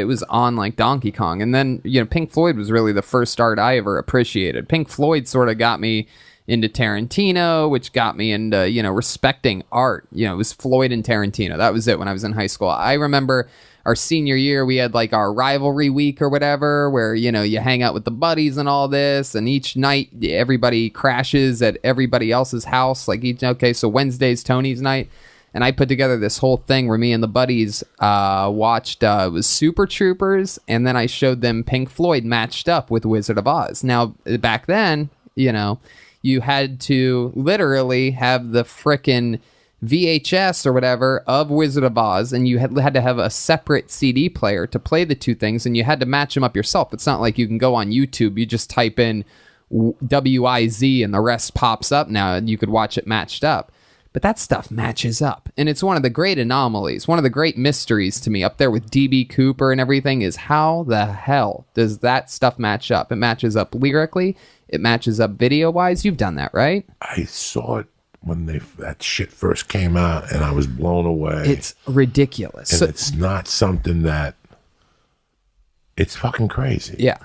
It was on like Donkey Kong. And then, Pink Floyd was really the first art I ever appreciated. Pink Floyd sort of got me into Tarantino, which got me into, respecting art. It was Floyd and Tarantino. That was it when I was in high school. I remember our senior year, we had like our rivalry week or whatever, where, you hang out with the buddies and all this. And each night, everybody crashes at everybody else's house. So Wednesday's Tony's night. And I put together this whole thing where me and the buddies watched, it was Super Troopers, and then I showed them Pink Floyd matched up with Wizard of Oz. Now, back then, you had to literally have the frickin' VHS or whatever of Wizard of Oz, and you had to have a separate CD player to play the two things, and you had to match them up yourself. It's not like you can go on YouTube, you just type in WIZ and the rest pops up now, and you could watch it matched up. But that stuff matches up. And it's one of the great anomalies, one of the great mysteries to me, up there with D.B. Cooper and everything, is how the hell does that stuff match up? It matches up lyrically. It matches up video-wise. You've done that, right? I saw it when that shit first came out, and I was blown away. It's ridiculous. And it's not something that... It's fucking crazy. Yeah.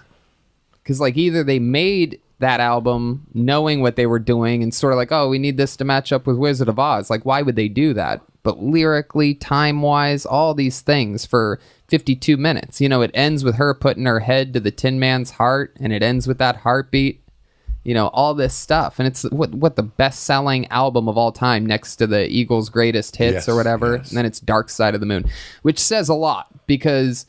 Because, either they made that album knowing what they were doing and sort of like, oh, we need this to match up with Wizard of Oz. Why would they do that? But lyrically, time-wise, all these things for 52 minutes. It ends with her putting her head to the Tin Man's heart, and it ends with that heartbeat. All this stuff. And it's what the best-selling album of all time next to the Eagles' greatest hits or whatever. Yes. And then it's Dark Side of the Moon, which says a lot because...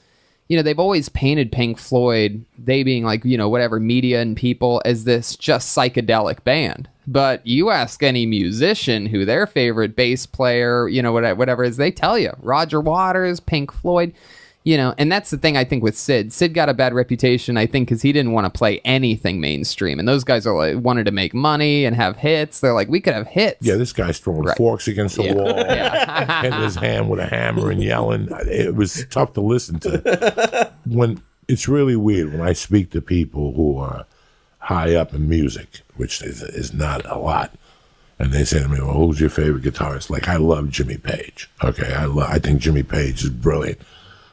they've always painted Pink Floyd, they being whatever media and people, as this just psychedelic band. But you ask any musician who their favorite bass player, whatever is, they tell you Roger Waters, Pink Floyd, and that's the thing I think with Sid. Sid got a bad reputation, I think, because he didn't want to play anything mainstream. And those guys are wanted to make money and have hits. They're like, we could have hits. Yeah, this guy's throwing forks against the wall, hitting his hand with a hammer and yelling. It was tough to listen to. It's really weird when I speak to people who are high up in music, which is not a lot. And they say to me, well, who's your favorite guitarist? I love Jimmy Page. Okay, I think Jimmy Page is brilliant.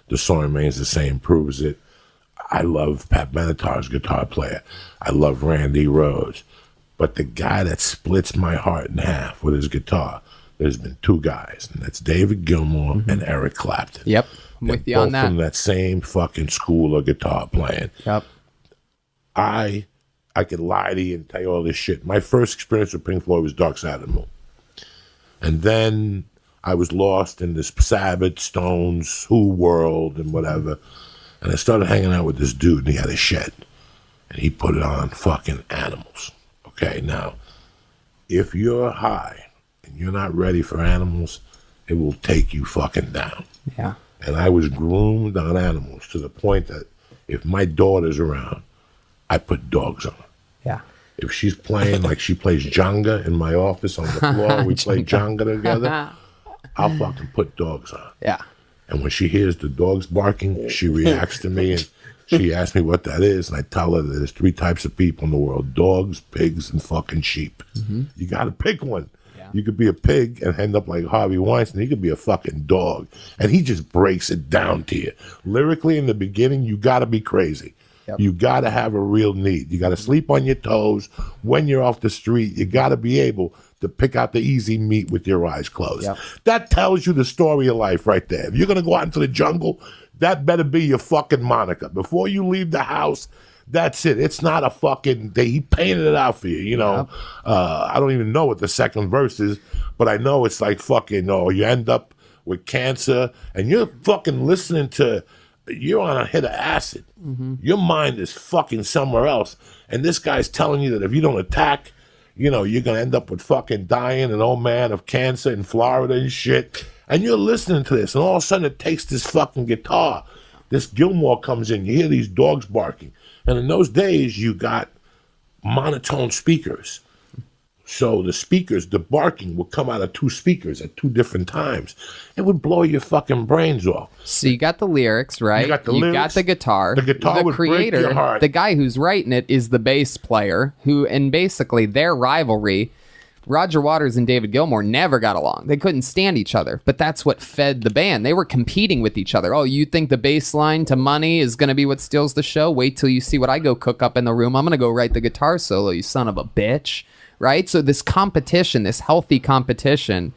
The Song Remains the Same proves it. I love Pat Benatar's guitar player. I love Randy Rhoads. But the guy that splits my heart in half with his guitar, there's been two guys, and that's David Gilmour and Eric Clapton. Yep, I'm with you on that. Both from that same fucking school of guitar playing. Yep. I could lie to you and tell you all this shit. My first experience with Pink Floyd was Dark Side of the Moon. And then... I was lost in this Sabbath, Stones, Who world and whatever. And I started hanging out with this dude, and he had a shed. And he put it on fucking Animals. Okay, now, if you're high and you're not ready for Animals, it will take you fucking down. Yeah. And I was groomed on Animals to the point that if my daughter's around, I put dogs on her. Yeah. If she's playing like she plays Jenga in my office on the floor, we play Jenga together. I'll fucking put dogs on. Yeah. And when she hears the dogs barking, she reacts to me and she asks me what that is. And I tell her that there's 3 types of people in the world: dogs, pigs, and fucking sheep. Mm-hmm. You got to pick one. Yeah. You could be a pig and end up like Harvey Weinstein. You could be a fucking dog. And he just breaks it down to you. Lyrically, in the beginning, you got to be crazy. Yep. You got to have a real need. You got to sleep on your toes. When you're off the street, you got to be able to pick out the easy meat with your eyes closed. Yep. That tells you the story of life right there. If you're going to go out into the jungle, that better be your fucking moniker. Before you leave the house, that's it. It's not a fucking... He painted it out for you, Yep. I don't even know what the second verse is, but I know it's like fucking, you end up with cancer, and you're fucking listening to... You're on a hit of acid. Mm-hmm. Your mind is fucking somewhere else. And this guy's telling you that if you don't attack... you're going to end up with fucking dying, an old man of cancer in Florida and shit. And you're listening to this, and all of a sudden it takes this fucking guitar. This Gilmour comes in, you hear these dogs barking. And in those days, you got monotone speakers. So the speakers, the barking would come out of 2 speakers at 2 different times. It would blow your fucking brains off. So you got the lyrics, right? You got the guitar. The guitar would break your heart. The guy who's writing it is the bass player, and basically their rivalry Roger Waters and David Gilmour never got along. They couldn't stand each other, but that's what fed the band. They were competing with each other. Oh, you think the bass line to Money is going to be what steals the show? Wait till you see what I go cook up in the room. I'm going to go write the guitar solo, you son of a bitch. Right? So this competition, this healthy competition,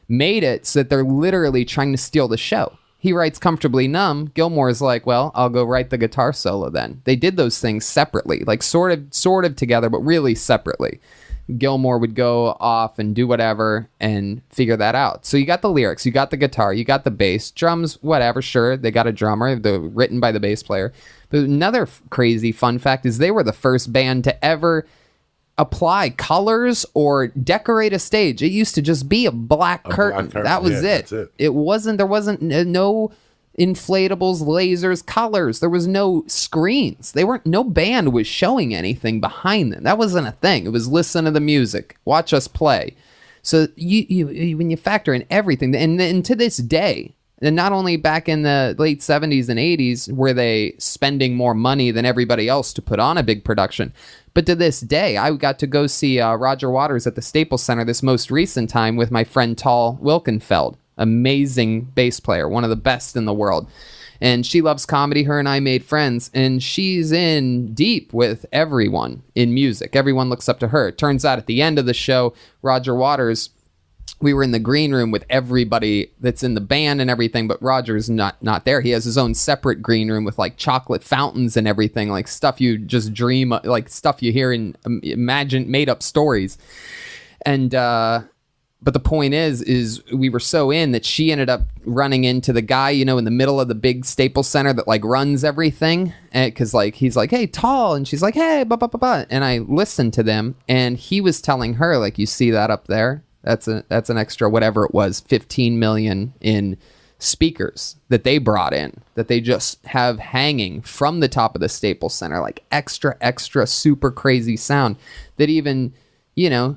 made it so that they're literally trying to steal the show. He writes Comfortably Numb. Gilmour's like, well, I'll go write the guitar solo then. They did those things separately, like sort of together, but really separately. Gilmour would go off and do whatever and figure that out. So you got the lyrics, you got the guitar, you got the bass, drums, whatever, sure, they got a drummer, written by the bass player. But another crazy fun fact is they were the first band to ever apply colors or decorate a stage. It used to just be a black curtain. That was it. There wasn't no inflatables, lasers, colors. There was no screens. No band was showing anything behind them. That wasn't a thing. It was listen to the music, watch us play. So you when you factor in everything, and to this day, and not only back in the late 70s and 80s were they spending more money than everybody else to put on a big production, but to this day, I got to go see Roger Waters at the Staples Center this most recent time with my friend Tal Wilkenfeld. Amazing bass player, one of the best in the world. And she loves comedy. Her and I made friends, and she's in deep with everyone in music. Everyone looks up to her. It turns out at the end of the show, Roger Waters, we were in the green room with everybody that's in the band and everything, but Roger's not there. He has his own separate green room with like chocolate fountains and everything, like stuff you just dream, like stuff you hear in imagine made up stories. And but the point is we were so in that she ended up running into the guy, in the middle of the big Staples Center that like runs everything. Cause like, he's like, hey, Tall. And she's like, hey, blah, blah, blah, blah. And I listened to them, and he was telling her, like, you see that up there? That's an extra, whatever it was, 15 million in speakers that they brought in, that they just have hanging from the top of the Staples Center, like extra super crazy sound that even,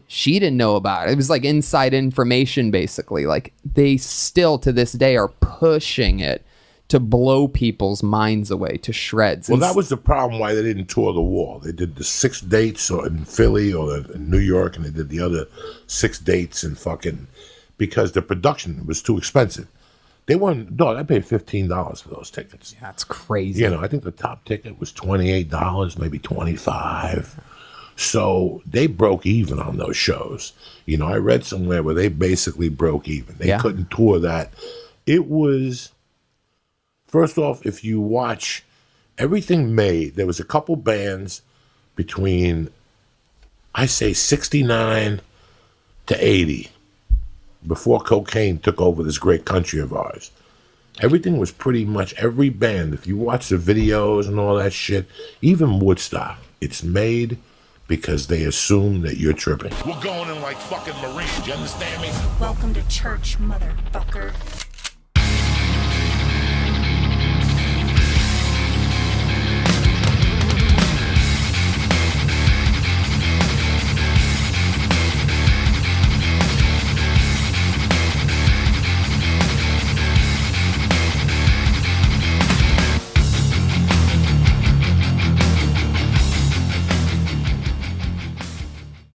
she didn't know about. It was like inside information, basically. Like, they still to this day are pushing it to blow people's minds away to shreds. Well, that was the problem why they didn't tour the wall. They did the 6 dates or in Philly or in New York, and they did the other 6 dates in because the production was too expensive. They weren't, no, I paid $15 for those tickets. Yeah, that's crazy. I think the top ticket was $28, maybe $25. So they broke even on those shows. I read somewhere where they basically broke even. They couldn't tour that. It was, first off, if you watch everything made, there was a couple bands between, I say, 69 to 80, before cocaine took over this great country of ours. Everything was pretty much, every band, if you watch the videos and all that shit, even Woodstock, it's made because they assume that you're tripping. We're going in like fucking Marines, you understand me? Welcome to church, motherfucker.